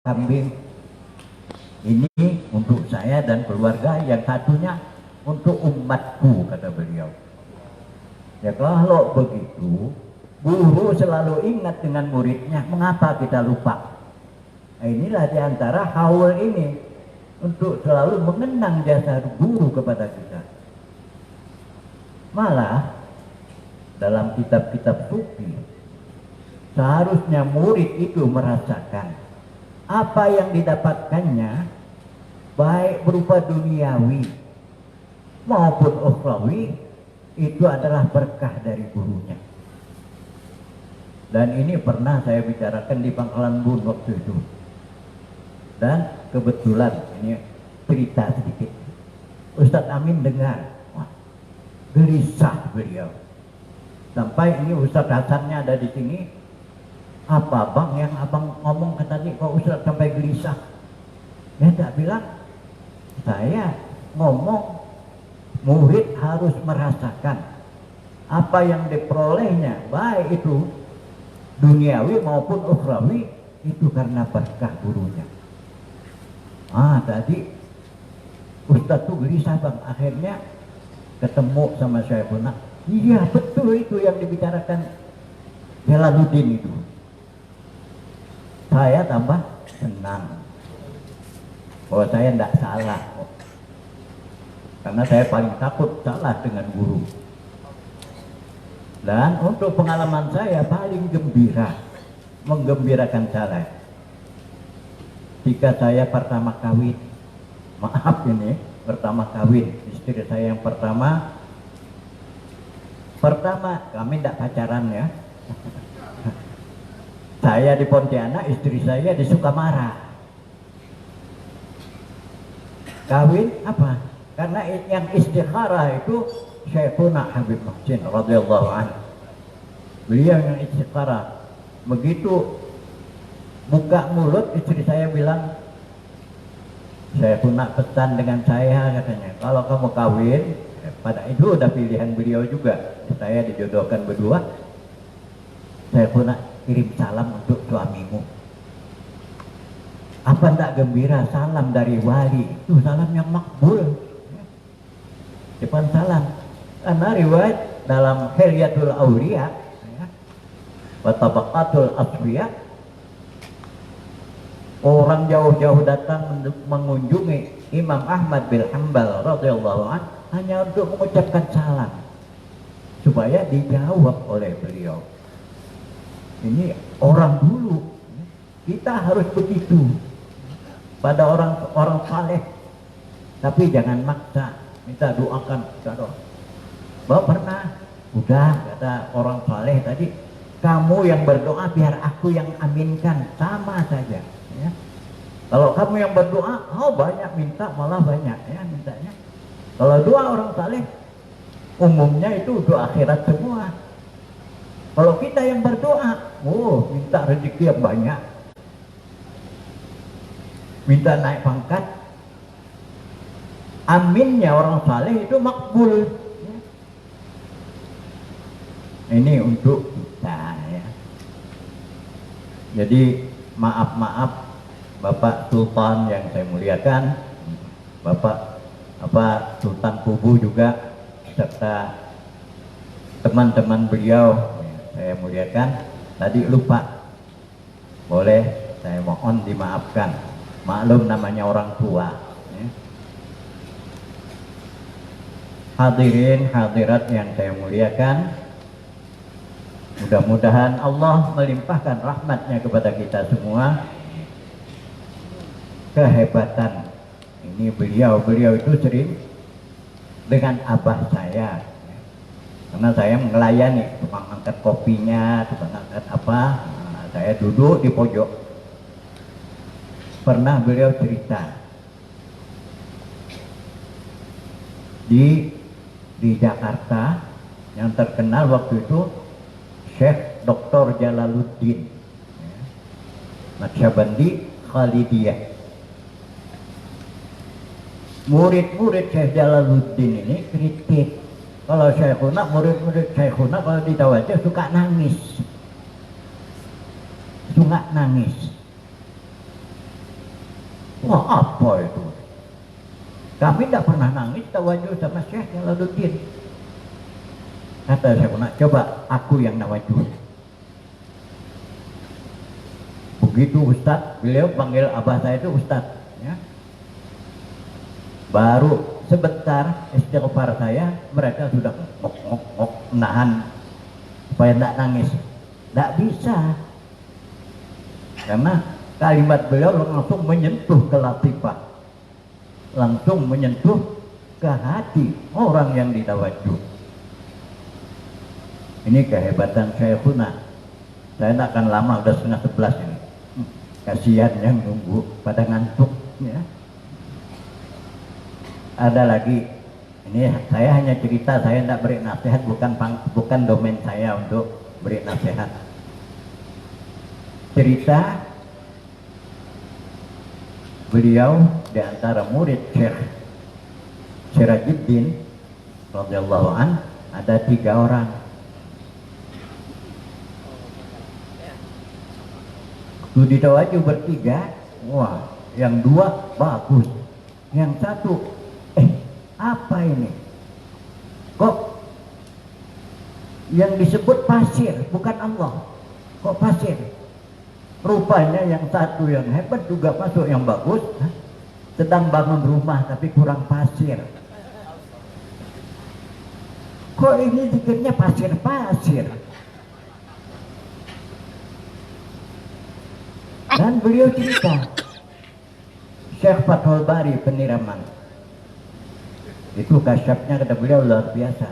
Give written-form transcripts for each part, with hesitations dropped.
kambing. Ini untuk saya dan keluarga, yang satunya untuk umatku, kata beliau. Ya kalau begitu, guru selalu ingat dengan muridnya, mengapa kita lupa? Nah, inilah diantara haul ini, untuk selalu mengenang jasa guru kepada kita. Malah dalam kitab-kitab sufi, seharusnya murid itu merasakan apa yang didapatkannya, baik berupa duniawi maupun ukhrawi, itu adalah berkah dari gurunya. Dan ini pernah saya bicarakan di Pangkalan Bun waktu itu. Dan kebetulan ini cerita sedikit. Ustadz Amin dengar, wah, gelisah beliau. Sampai ini Ustadz Hasannya ada di sini. Apa bang yang abang ngomong ke tadi, kok Ustadz sampai gelisah? Dia tak bilang, saya ngomong murid harus merasakan apa yang diperolehnya, baik itu duniawi maupun ukhrawi, itu karena berkah gurunya. Tadi Ustadz tuh gelisah bang, akhirnya ketemu sama saya pun. Iya betul itu yang dibicarakan Jalaluddin itu. Saya tambah senang bahwa saya tidak salah kok. Karena saya paling takut salah dengan guru. Dan untuk pengalaman saya paling gembira, menggembirakan saya, jika saya pertama kawin, maaf ini pertama kawin, istri saya yang pertama kami tidak pacaran ya. Saya di Pontianak, istri saya di Sukamara. Kawin apa? Karena yang istikharah itu Syekhuna Habib Muhsin radhiyallahu anhu. Beliau yang istikharah. Begitu buka mulut, istri saya bilang, Syekhuna pesan dengan saya, katanya, kalau kamu kawin, pada itu udah pilihan beliau juga. Saya dijodohkan berdua. Syekhuna kirim salam untuk suamimu. Apa tak gembira, salam dari wali itu salam yang makbul. Depan salam. Karena riwayat dalam Hilyatul Awliya wa Tabaqatul Asfiya, orang jauh-jauh datang mengunjungi Imam Ahmad bin Hanbal radhiyallahu anhu hanya untuk mengucapkan salam supaya dijawab oleh beliau. Ini orang dulu, kita harus begitu pada orang saleh, tapi jangan maksa, minta doakan, minta doa. Bahwa pernah, udah kata orang saleh tadi, kamu yang berdoa biar aku yang aminkan, sama saja. Ya. Kalau kamu yang berdoa, banyak minta, malah banyak ya mintanya. Kalau doa orang saleh, umumnya itu doa akhirat semua. Kalau kita yang berdoa, minta rezeki yang banyak, minta naik pangkat, aminnya orang saleh itu makbul. Ini untuk kita ya. Jadi maaf Bapak Sultan yang saya muliakan, Bapak Sultan Kubu juga, serta teman-teman beliau saya muliakan. Tadi lupa, boleh saya mohon dimaafkan, maklum namanya orang tua ya. Hadirin hadirat yang saya muliakan, mudah-mudahan Allah melimpahkan rahmatnya kepada kita semua. Kehebatan ini beliau itu sering dengan abah saya, karena saya melayani, tukang angkat kopinya, tukang angkat apa, saya duduk di pojok. Pernah beliau cerita di Jakarta yang terkenal waktu itu Syekh Dr. Jalaluddin Naqsyabandi Khalidiyah. Murid-murid Syekh Jalaluddin ini kritik, kalau Syekhuna, murid-murid Syekhuna kalau ditawajah suka nangis. Wah, apa itu? Kami tidak pernah nangis tawajud sama Syekh Jalaluddin. Kata Syekhuna, coba aku yang nawajud. Begitu Ustadz, beliau panggil abah saya itu Ustadz, ya. Baru sebentar istighfar saya, mereka sudah ngok menahan supaya tidak nangis. Tidak bisa, karena kalimat beliau langsung menyentuh ke latifah, langsung menyentuh ke hati orang yang ditawajud. Ini kehebatan Syekhuna. Saya tidak akan lama, udah 10:30 ini. Kasihan yang nunggu pada ngantuk, ya. Ada lagi, ini saya hanya cerita, saya tidak beri nasihat, bukan domain saya untuk beri nasihat. Cerita beliau di antara murid Syekh Sirajuddin radhiyallahu an, ada 3 orang. Itu ditawaju bertiga, wah, yang 2 bagus, yang 1 apa ini? Kok yang disebut pasir, bukan Allah, kok pasir? Rupanya yang 1 yang hebat juga masuk yang bagus, sedang bangun rumah tapi kurang pasir. Kok ini dikirnya pasir-pasir? Dan beliau cerita, Syekh Fathul Bari peniraman, itu kasyafnya kata beliau luar biasa.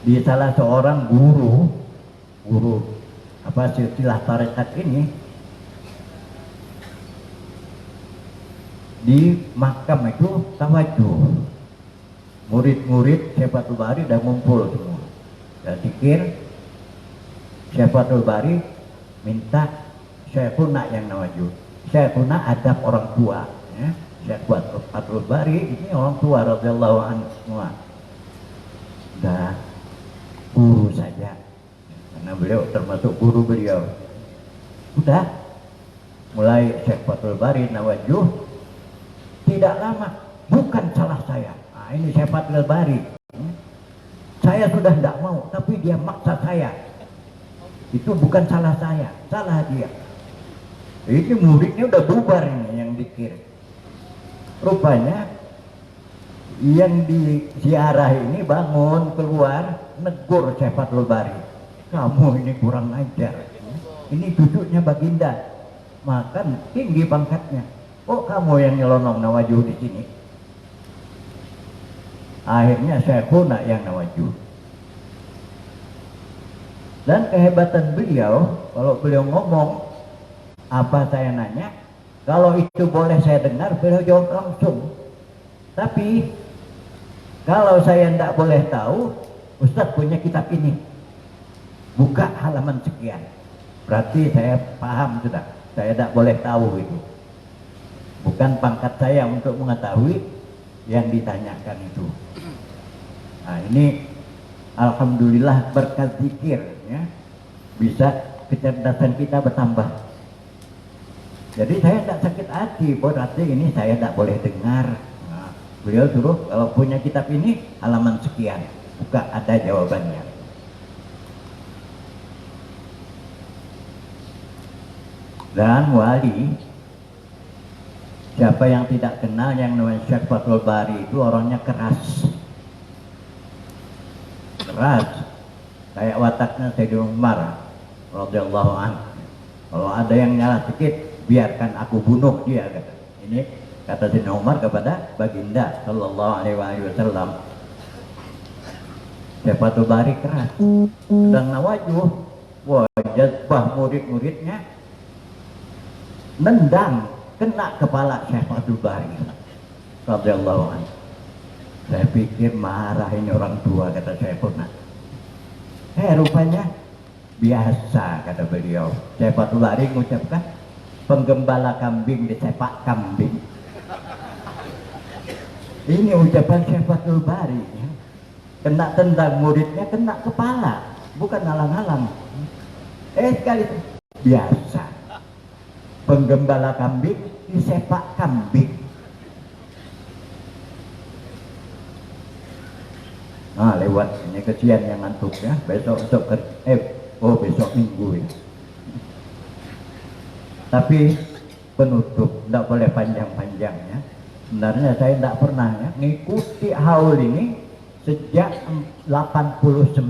Di salah seorang guru apa silsilah tarekat ini, di makam itu tawajuh, murid-murid Syekh Fathul Bari udah ngumpul semua. Dan pikir Syekh Fathul Bari minta Syekhuna yang nawajud. Syekhuna adab orang tua, ya. Syekh Fathul Bari ini orang tua radhiyallahu anhu semua. Udah guru saja, karena beliau termasuk guru beliau. Udah mulai Syekh Fathul Bari nawajuh, tidak lama, bukan salah saya. Nah, ini Syekh Fathul Bari, saya sudah tidak mau, tapi dia maksa saya. Itu bukan salah saya, salah dia. Ini muridnya udah bubar ini yang dikirim. Rupanya yang diziarah ini bangun keluar, negur Syekh Fathul Bari, kamu ini kurang ajar, ini duduknya baginda, makan tinggi pangkatnya, kok kamu yang nyelonong nawajuh di sini? Akhirnya Syekhuna yang nawajuh. Dan kehebatan beliau, kalau beliau ngomong apa saya nanya, kalau itu boleh saya dengar, beliau jawab langsung. Tapi kalau saya tidak boleh tahu, Ustadz punya kitab ini, buka halaman sekian, berarti saya paham sudah, saya tidak boleh tahu itu. Bukan pangkat saya untuk mengetahui yang ditanyakan itu. Nah, ini alhamdulillah berkat zikir, ya, bisa kecerdasan kita bertambah. Jadi saya tidak sakit hati, berarti ini saya tidak boleh dengar. Nah, beliau suruh kalau punya kitab ini halaman sekian, buka, ada jawabannya. Dan wali, siapa yang tidak kenal yang namanya Syekh Fathul Bari itu orangnya keras. Keras, kayak wataknya Sayyidina Umar radhiyallahu anhu. Kalau ada yang nyalah sedikit, biarkan aku bunuh dia, kata. Ini kata Sayyidina Umar kepada baginda sallallahu alaihi wasallam. Syekh Fathul Bari keras, sedang nawajuh, wah, jazbah murid-muridnya, nendang, kena kepala Syekh Fathul Bari radhiyallahu anhu. Saya pikir marah ini orang tua, kata Syekhuna. Rupanya biasa, kata beliau. Syekh Fathul Bari mengucapkan, penggembala kambing disepak kambing. Ini ucapan Syekh Fathul Bari, ya. Kena tendang muridnya, kena kepala, bukan alang-alang. Sekali biasa, penggembala kambing sepak kambing. Nah, lewat ini kesian yang ngantuk ya. Besok besok minggu ya. Tapi penutup, tidak boleh panjang-panjang ya. Sebenarnya saya tidak pernah ya ngikuti haul ini sejak 89.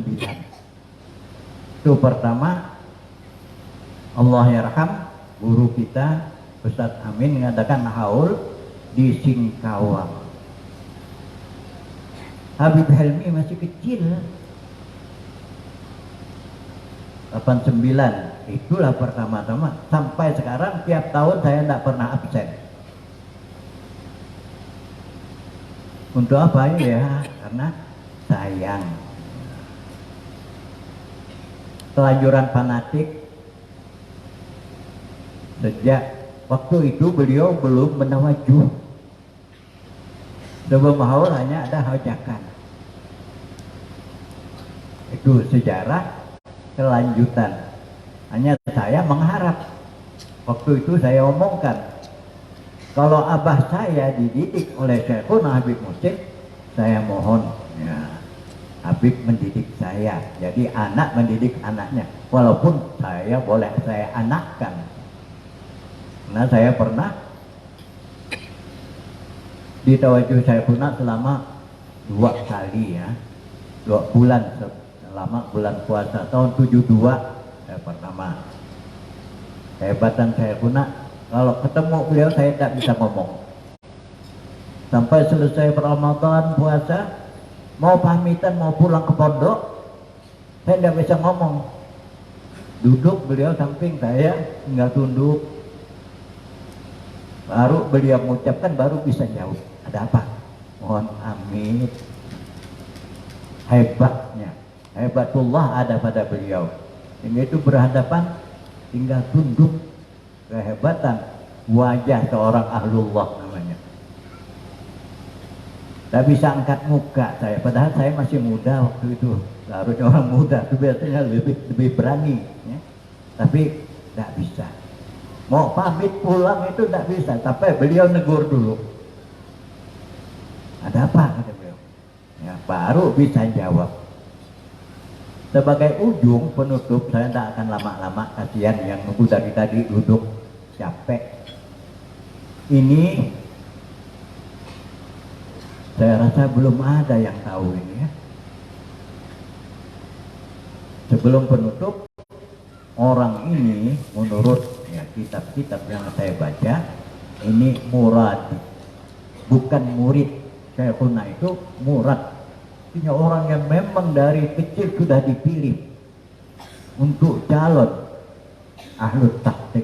Itu pertama, Allah yarham, guru kita Ustadz Amin mengadakan haul di Singkawang. Habib Helmi masih kecil, 89. Itulah pertama-tama. Sampai sekarang tiap tahun saya tidak pernah absen. Untuk apa ya? Karena sayang. Kelanjuran fanatik. Sejak waktu itu beliau belum menawajuh. Sebelum haul hanya ada hajakan. Itu sejarah kelanjutan. Hanya saya mengharap, waktu itu saya omongkan, kalau abah saya dididik oleh Syekhuna Habib Muhsin, saya mohon ya, Habib mendidik saya, jadi anak mendidik anaknya, walaupun saya boleh saya anakkan. Nah, saya pernah di tawajuh Syekhuna selama 2 kali ya, 2 bulan selama bulan puasa tahun 72. Pertama, kehebatan Syekhuna, kalau ketemu beliau saya tidak bisa ngomong. Sampai selesai Ramadan puasa, mau pamitan mau pulang ke pondok, saya tidak bisa ngomong. Duduk beliau samping saya, tinggal tunduk. Baru beliau mengucapkan, baru bisa jawab. Ada apa? Mohon amit. Hebatnya, hebatullah ada pada beliau. Sehingga itu berhadapan, tinggal tunduk. Kehebatan wajah seorang ahlullah namanya. Tak bisa angkat muka saya, padahal saya masih muda waktu itu. Harusnya orang muda itu biasanya lebih berani ya. Tapi tidak bisa. Mau pamit pulang itu tidak bisa, tapi beliau negur dulu. Ada apa? Kata beliau. Ya, baru bisa jawab. Sebagai ujung penutup, saya tidak akan lama-lama, kasihan yang nunggu dari tadi duduk capek. Ini saya rasa belum ada yang tahu ini ya. Sebelum penutup, orang ini menurut ya, kitab-kitab yang saya baca, ini murad, bukan murid. Syekhuna itu murad. Artinya orang yang memang dari kecil sudah dipilih untuk calon ahlu tahqiq.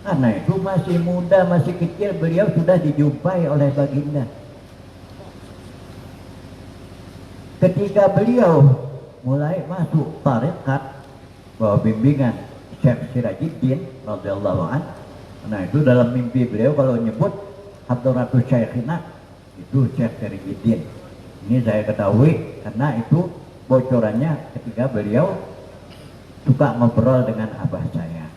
Karena itu masih muda, masih kecil, beliau sudah dijumpai oleh baginda. Ketika beliau mulai masuk tarekat bahwa bimbingan Syekh Sirajuddin radhiyallahu anhu, nah itu dalam mimpi beliau kalau nyebut Hadratus Syekhina itu Syekh Sirajuddin. Ini saya ketahui karena itu bocorannya ketika beliau suka ngobrol dengan abah saya.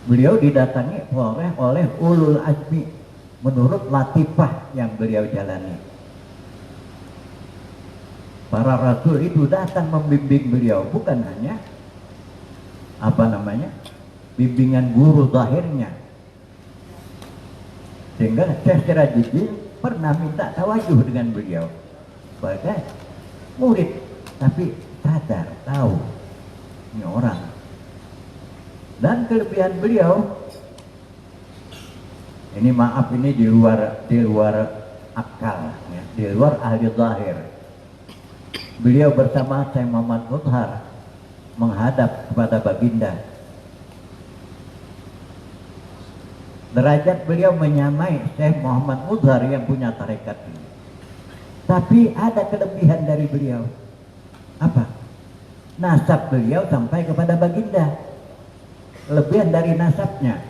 Beliau didatangi oleh ulul azmi menurut latifah yang beliau jalani. Para rasul itu datang membimbing beliau, bukan hanya bimbingan guru zahirnya. Sehingga Syekh Sirajuddin pernah minta tawajuh dengan beliau sebagai murid, tapi sadar, tahu ini orang. Dan kelebihan beliau, ini maaf ini di luar akal, ya, di luar ahli zahir. Beliau bersama Syekh Muhammad Mudhar menghadap kepada baginda. Derajat beliau menyamai Syekh Muhammad Mudhar yang punya tarekat ini. Tapi ada kelebihan dari beliau. Apa? Nasab beliau sampai kepada baginda. Kelebihan dari nasabnya.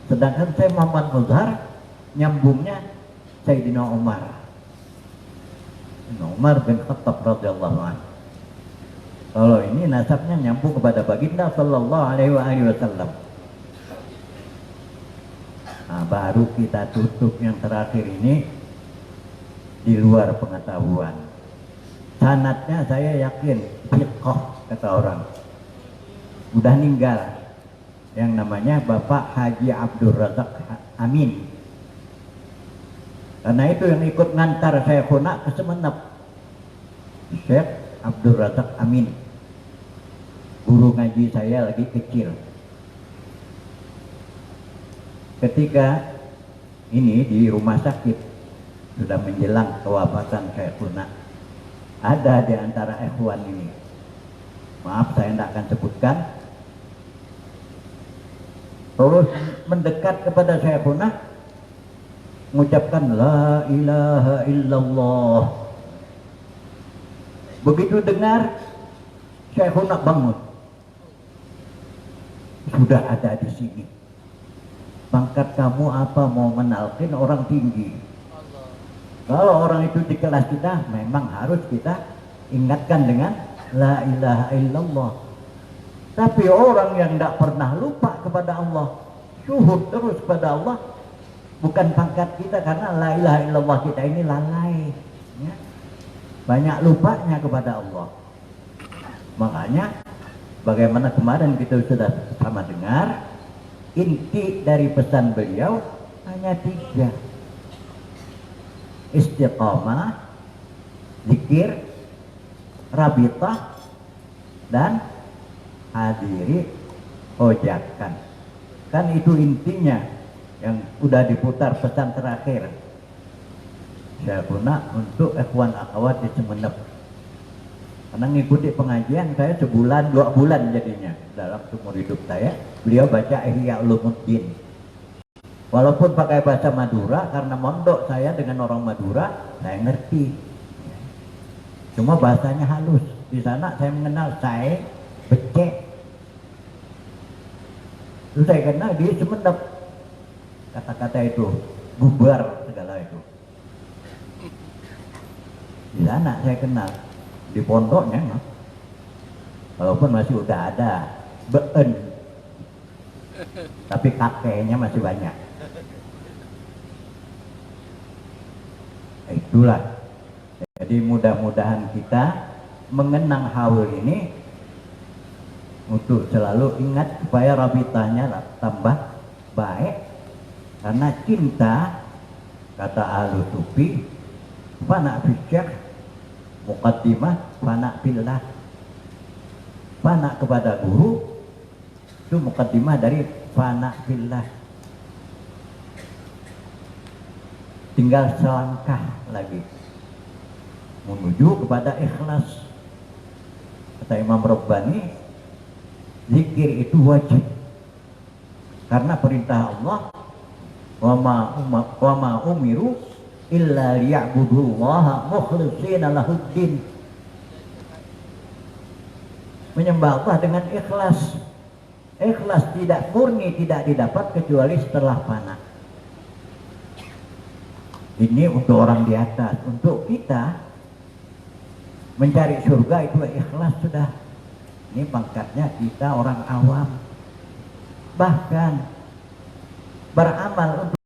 Sedangkan Syekh Muhammad Mudhar nyambungnya Sayyidina Umar. Umar bin Khattab radhiyallahu anhu. Kalau ini nasabnya nyambung kepada baginda sallallahu alaihi wasallam. Nah, baru kita tutup yang terakhir ini di luar pengetahuan. Sanatnya saya yakin fiqh kata orang. Udah ninggal yang namanya Bapak Haji Abdul Razak Amin. Karena itu yang ikut ngantar saya Syekhuna ke Semenep, Syekh Abdul Razak Amin, guru ngaji saya lagi kecil. Ketika ini di rumah sakit sudah menjelang kewafatan Syekhuna, ada di antara ikhwan ini, maaf saya tidak akan sebutkan, terus mendekat kepada Syekhuna mengucapkan la ilaha illallah. Begitu dengar, Syekhuna bangun. Sudah ada di sini. Pangkat kamu apa, mau menalkin orang tinggi? Kalau orang itu di kelas kita, memang harus kita ingatkan dengan la ilaha illallah. Tapi orang yang tidak pernah lupa kepada Allah, syuhud terus kepada Allah, bukan pangkat kita, karena la ilaha illallah kita ini lalai, ya. Banyak lupanya kepada Allah. Makanya bagaimana kemarin kita sudah sama dengar, inti dari pesan beliau hanya 3: istiqamah, zikir, rabitah, dan hadiri hojakan. Kan itu intinya yang udah diputar pesan terakhir saya guna untuk ikhwan akhwat di Semenep. Karena ngikuti pengajian saya sebulan 2 bulan jadinya dalam seumur hidup saya. Beliau baca Ihya Ulumuddin walaupun pakai bahasa Madura, karena mondok saya dengan orang Madura, saya ngerti, cuma bahasanya halus. Di sana saya mengenal saya becek, terus saya kenal di Semenep kata-kata itu, bubar segala itu. Di sana saya kenal, di pondoknya walaupun masih udah ada been, tapi kakeknya masih banyak. Itulah, jadi mudah-mudahan kita mengenang haul ini untuk selalu ingat supaya rabitahnya tambah baik. Karena cinta, kata ahlu sufi, fana fisyakh muqaddimah fana fillah. Fana kepada guru itu muqaddimah dari fana fillah. Tinggal selangkah lagi menuju kepada ikhlas. Kata Imam Rabbani, zikir itu wajib karena perintah Allah, wa ma umiru illa liya'budullaha mukhlishina lahuddin. Menyembah Allah dengan ikhlas. Ikhlas tidak murni tidak didapat kecuali setelah fana. Ini untuk orang di atas. Untuk kita mencari surga itu ikhlas sudah. Ini pangkatnya kita orang awam. Bahkan beramal untuk